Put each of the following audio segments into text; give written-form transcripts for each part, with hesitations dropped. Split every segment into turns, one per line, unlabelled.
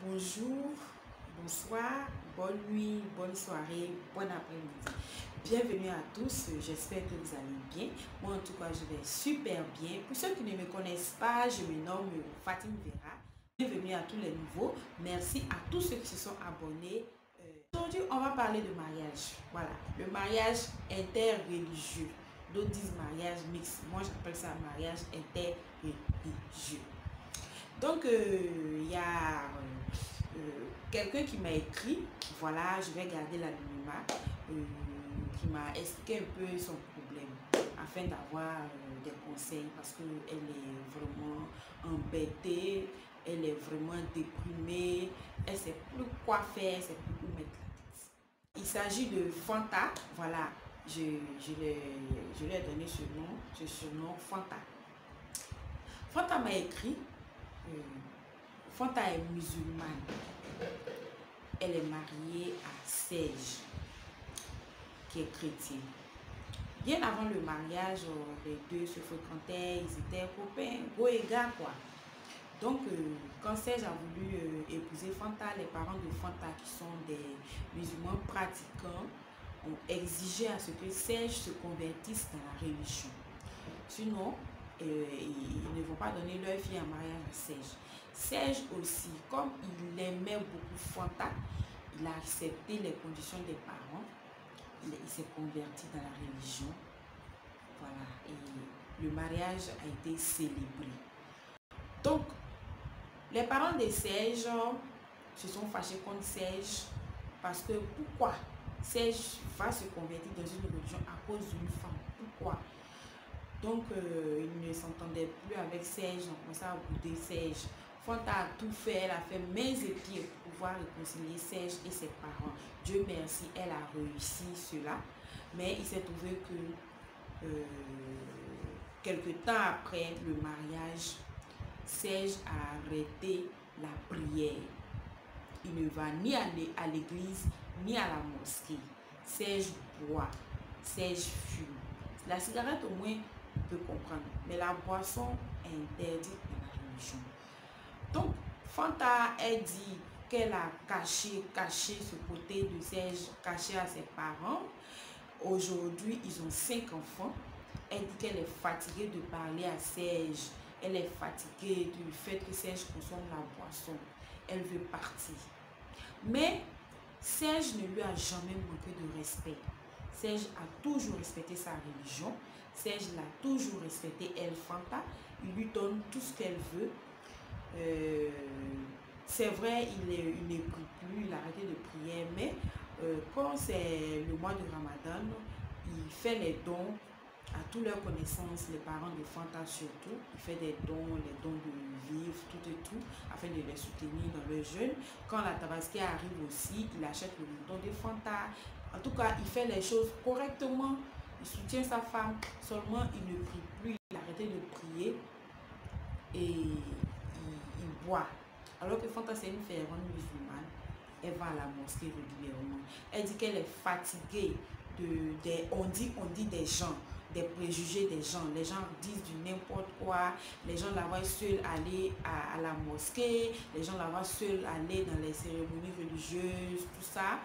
Bonjour, bonsoir, bonne nuit, bonne soirée, bon après-midi. Bienvenue à tous, j'espère que vous allez bien. Moi en tout cas, je vais super bien. Pour ceux qui ne me connaissent pas, je me nomme Fatim Vera. Bienvenue à tous les nouveaux. Merci à tous ceux qui se sont abonnés. Aujourd'hui, on va parler de mariage. Voilà, le mariage interreligieux. D'autres disent mariage mixte. Moi, j'appelle ça mariage interreligieux. Donc, il y a quelqu'un qui m'a écrit, voilà, je vais garder l'anonymat, qui m'a expliqué un peu son problème afin d'avoir des conseils parce qu'elle est vraiment embêtée, elle est vraiment déprimée, elle ne sait plus quoi faire, elle ne sait plus où mettre la tête. Il s'agit de Fanta, voilà, je lui ai donné ce surnom Fanta. Fanta m'a écrit. Fanta est musulmane. Elle est mariée à Serge, qui est chrétien. Bien avant le mariage, les deux se fréquentaient, ils étaient copains, beau et gars quoi. Donc, quand Serge a voulu épouser Fanta, les parents de Fanta, qui sont des musulmans pratiquants, ont exigé à ce que Serge se convertisse dans la religion. Sinon, ils ne vont pas donner leur fille en mariage à Serge. Serge aussi, comme il aimait beaucoup Fanta, il a accepté les conditions des parents. Il s'est converti dans la religion. Voilà, et le mariage a été célébré. Donc, les parents de Serge se sont fâchés contre Serge parce que pourquoi Serge va se convertir dans une religion à cause d'une femme? Pourquoi? Donc, il ne s'entendait plus avec Serge, on commençait à bouder Serge. Fanta a tout fait, elle a fait mains et pieds pour pouvoir réconcilier Serge et ses parents. Dieu merci, elle a réussi cela. Mais il s'est trouvé que quelque temps après le mariage, Serge a arrêté la prière. Il ne va ni aller à l'église, ni à la mosquée. Serge boit, Serge fume. La cigarette au moins, on peut comprendre, mais la boisson est interdite dans la religion. Donc, Fanta a dit qu'elle a caché ce côté de Serge, caché à ses parents. Aujourd'hui, ils ont 5 enfants. Elle dit qu'elle est fatiguée de parler à Serge. Elle est fatiguée du fait que Serge consomme la boisson. Elle veut partir. Mais Serge ne lui a jamais manqué de respect. Serge a toujours respecté sa religion. Serge l'a toujours respecté, elle, Fanta. Il lui donne tout ce qu'elle veut. C'est vrai, il ne prie plus, il a arrêté de prier, mais quand c'est le mois de Ramadan, il fait les dons à toutes leurs connaissances, les parents de Fanta surtout. Il fait des dons, les dons de vivres, tout et tout, afin de les soutenir dans leur jeûne. Quand la Tabaski arrive aussi, il achète le mouton de Fanta. En tout cas, il fait les choses correctement. Il soutient sa femme, seulement il ne prie plus, il a arrêté de prier et il boit. Alors que Fanta, c'est une fervente musulmane, elle va à la mosquée régulièrement. Elle dit qu'elle est fatiguée on dit des gens, des préjugés des gens. Les gens disent du n'importe quoi, les gens la voient seule aller à la mosquée, les gens la voient seule aller dans les cérémonies religieuses, tout ça.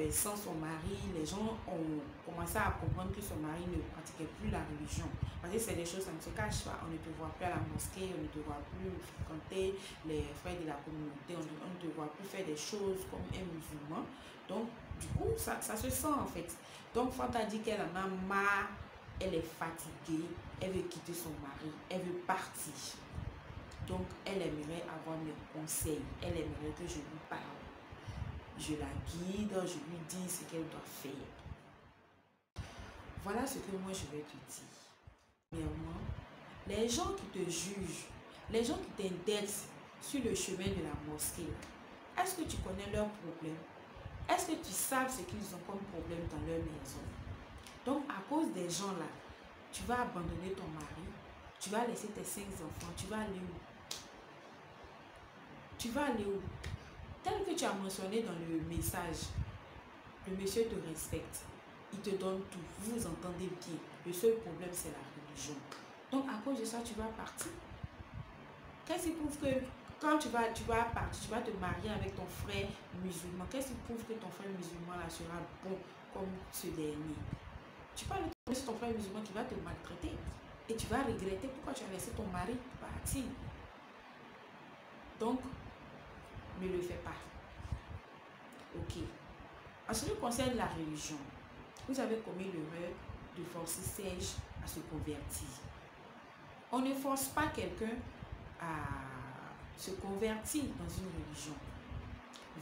Sans son mari, les gens ont commencé à comprendre que son mari ne pratiquait plus la religion. Parce que c'est des choses, ça ne se cache pas. On ne te voit plus à la mosquée, on ne te voit plus fréquenter les frères de la communauté, on ne te voit plus faire des choses comme un musulman. Donc, du coup, ça se sent en fait. Donc, Fanta dit qu'elle en a marre, elle est fatiguée, elle veut quitter son mari, elle veut partir. Donc, elle aimerait avoir mes conseils, elle aimerait que je lui parle. Je la guide, je lui dis ce qu'elle doit faire. Voilà ce que moi je vais te dire. Premièrement, les gens qui te jugent, les gens qui t'indexent sur le chemin de la mosquée, est-ce que tu connais leurs problèmes? Est-ce que tu sais ce qu'ils ont comme problème dans leur maison? Donc, à cause des gens là, tu vas abandonner ton mari, tu vas laisser tes 5 enfants, tu vas aller où? Tu vas aller où? Tel que tu as mentionné dans le message, le monsieur te respecte, il te donne tout, vous vous entendez bien. Le seul problème, c'est la religion. Donc, à cause de ça, tu vas partir. Qu'est-ce qui prouve que quand tu vas partir, tu vas te marier avec ton frère musulman. Qu'est-ce qui prouve que ton frère musulman là sera bon comme ce dernier? Tu vas le tomber sur ton frère musulman qui va te maltraiter. Et tu vas regretter pourquoi tu as laissé ton mari partir. Donc, ne le fais pas. Ok. En ce qui concerne la religion, vous avez commis l'erreur de forcer Serge à se convertir. On ne force pas quelqu'un à se convertir dans une religion.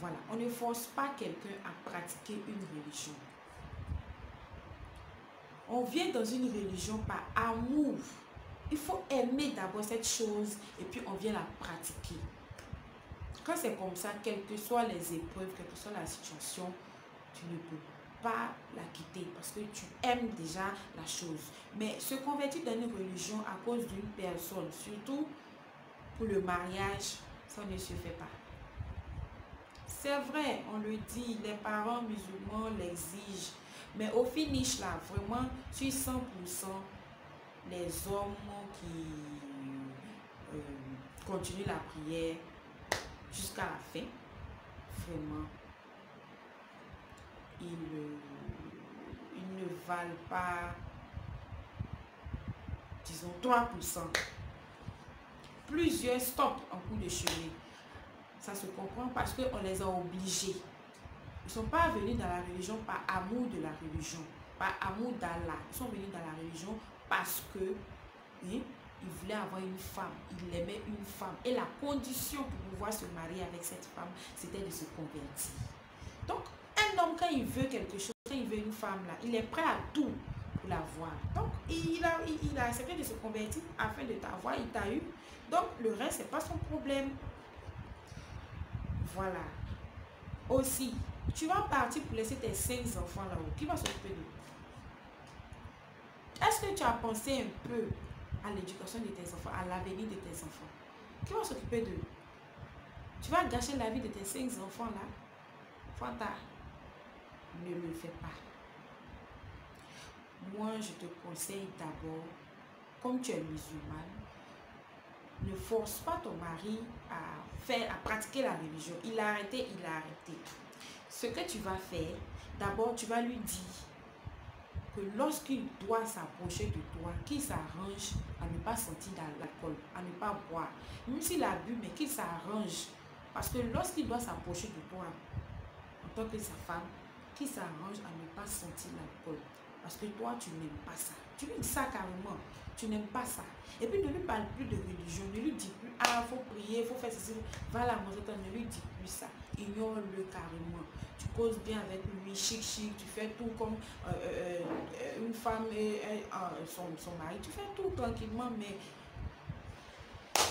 Voilà, on ne force pas quelqu'un à pratiquer une religion. On vient dans une religion par amour. Il faut aimer d'abord cette chose et puis on vient la pratiquer. Quand c'est comme ça, quelles que soient les épreuves, quelle que soit la situation, tu ne peux pas la quitter parce que tu aimes déjà la chose. Mais se convertir dans une religion à cause d'une personne, surtout pour le mariage, ça ne se fait pas. C'est vrai, on le dit, les parents musulmans l'exigent. Mais au finish là, vraiment, sur 100%, les hommes qui continuent la prière jusqu'à la fin, vraiment, ils ne valent pas, disons, 3%. Plusieurs stoppent en cours de chemin. Ça se comprend parce qu'on les a obligés. Ils ne sont pas venus dans la religion par amour de la religion, par amour d'Allah. Ils sont venus dans la religion parce que ils voulaient avoir une femme, ils aimaient une femme. Et la condition pour pouvoir se marier avec cette femme, c'était de se convertir. Donc, un homme, quand il veut quelque chose, quand il veut une femme, là, il est prêt à tout pour l'avoir. Donc, il a accepté de se convertir afin de t'avoir, il t'a eu. Donc, le reste, ce n'est pas son problème. Voilà. Aussi, tu vas partir pour laisser tes 5 enfants là-haut. Qui va s'occuper d'eux? Est-ce que tu as pensé un peu à l'éducation de tes enfants, à l'avenir de tes enfants? Qui va s'occuper d'eux? Tu vas gâcher la vie de tes 5 enfants là? Fanta, ne le fais pas. Moi, je te conseille d'abord, comme tu es musulmane, ne force pas ton mari à pratiquer la religion. Il a arrêté, il a arrêté. Ce que tu vas faire, d'abord, tu vas lui dire que lorsqu'il doit s'approcher de toi, qu'il s'arrange à ne pas sentir l'alcool, à ne pas boire. Même s'il a bu, mais qu'il s'arrange. Parce que lorsqu'il doit s'approcher de toi, en tant que sa femme, qu'il s'arrange à ne pas sentir l'alcool. Parce que toi, tu n'aimes pas ça. Tu lui dis ça carrément. Tu n'aimes pas ça. Et puis, ne lui parle plus de religion. Ne lui dis plus, ah, il faut prier, il faut faire ceci. Va la manger. Ne lui dis plus ça. Ignore-le carrément. Tu causes bien avec lui, chic, chic. Tu fais tout comme une femme et son mari. Tu fais tout tranquillement, mais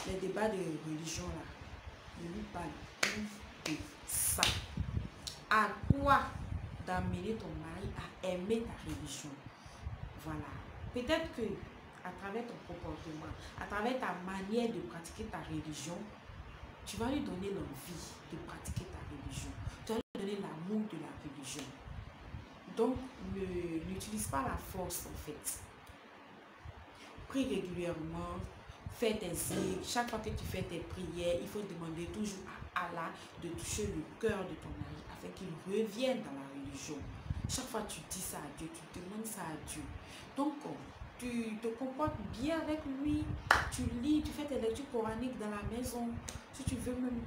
les débats de religion, là, ne lui parle plus de ça. À toi d'amener ton mari à aimer ta religion. Voilà. Peut-être que à travers ton comportement, à travers ta manière de pratiquer ta religion, tu vas lui donner l'envie de pratiquer ta religion. Tu vas lui donner l'amour de la religion. Donc, n'utilise pas la force en fait. Prie régulièrement, fais tes zikrs. Chaque fois que tu fais tes prières, il faut demander toujours à Allah de toucher le cœur de ton mari afin qu'il revienne dans la religion. Chaque fois que tu dis ça à Dieu, tu demandes ça à Dieu. Donc, tu te comportes bien avec lui, tu lis, tu fais tes lectures coraniques dans la maison. Si tu veux même,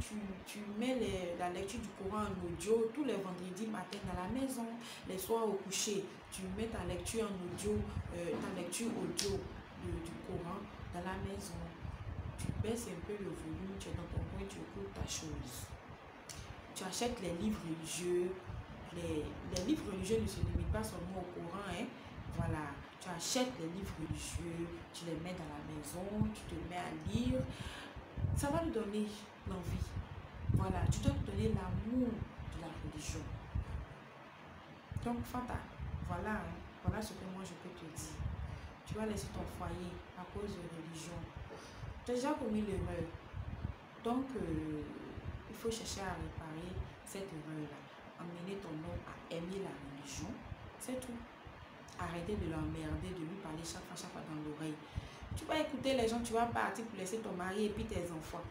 tu mets la lecture du Coran en audio tous les vendredis matin dans la maison. Les soirs au coucher, tu mets ta lecture en audio, ta lecture audio du Coran dans la maison. Tu baisses un peu le volume, tu es dans ton coin, tu écoutes ta chose. Tu achètes les livres religieux. Les livres religieux ne se limitent pas seulement au Coran, hein. Voilà. Tu achètes les livres religieux, tu les mets dans la maison, tu te mets à lire. Ça va lui donner l'envie. Voilà, tu dois lui donner l'amour de la religion. Donc, Fanta, voilà, hein, voilà ce que moi je peux te dire. Tu vas laisser ton foyer à cause de religion. Tu as déjà commis l'erreur. Donc, il faut chercher à réparer cette erreur-là. Emmener ton homme à aimer la religion. C'est tout. Arrêtez de l'emmerder, de lui parler chaque fois dans l'oreille. Tu vas écouter les gens, tu vas partir pour laisser ton mari et puis tes enfants.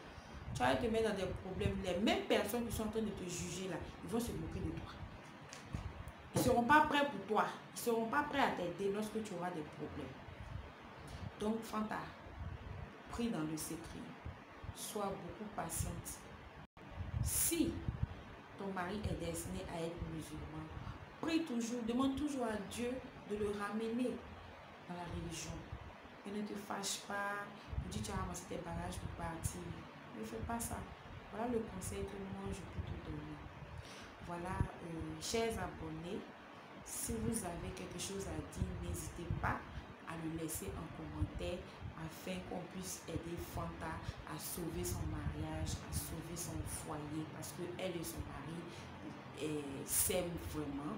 tu vas te mettre dans des problèmes. Les mêmes personnes qui sont en train de te juger là, ils vont se moquer de toi. Ils ne seront pas prêts pour toi. Ils ne seront pas prêts à t'aider lorsque tu auras des problèmes. Donc, Fanta, prie dans le secret. Sois beaucoup patiente. Si ton mari est destiné à être musulman, prie toujours, demande toujours à Dieu de le ramener dans la religion. Et ne te fâche pas, dis tu as ramassé tes bagages pour partir. Ne fais pas ça. Voilà le conseil que moi je peux te donner. Voilà, chers abonnés, si vous avez quelque chose à dire, n'hésitez pas à le laisser en commentaire afin qu'on puisse aider Fanta à sauver son mariage, à sauver son foyer, parce qu'elle et son mari s'aiment vraiment.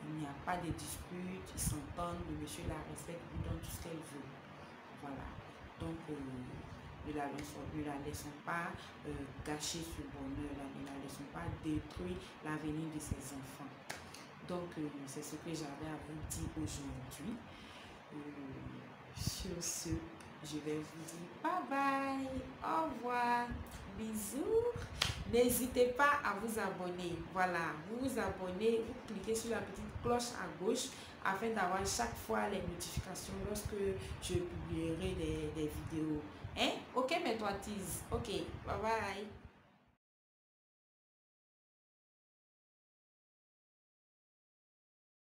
Il n'y a pas de dispute, ils s'entendent, le monsieur la respecte, lui donne tout ce qu'elle veut. Voilà. Donc, ne la laissons pas gâcher ce bonheur-là, ne la laissons pas détruire l'avenir de ses enfants. Donc, c'est ce que j'avais à vous dire aujourd'hui. Sur ce, je vais vous dire bye bye, au revoir, bisous. N'hésitez pas à vous abonner. Voilà, vous vous abonnez, vous cliquez sur la petite cloche à gauche afin d'avoir chaque fois les notifications lorsque je publierai des vidéos. Hein? Ok, mes toi tease. Ok, bye bye.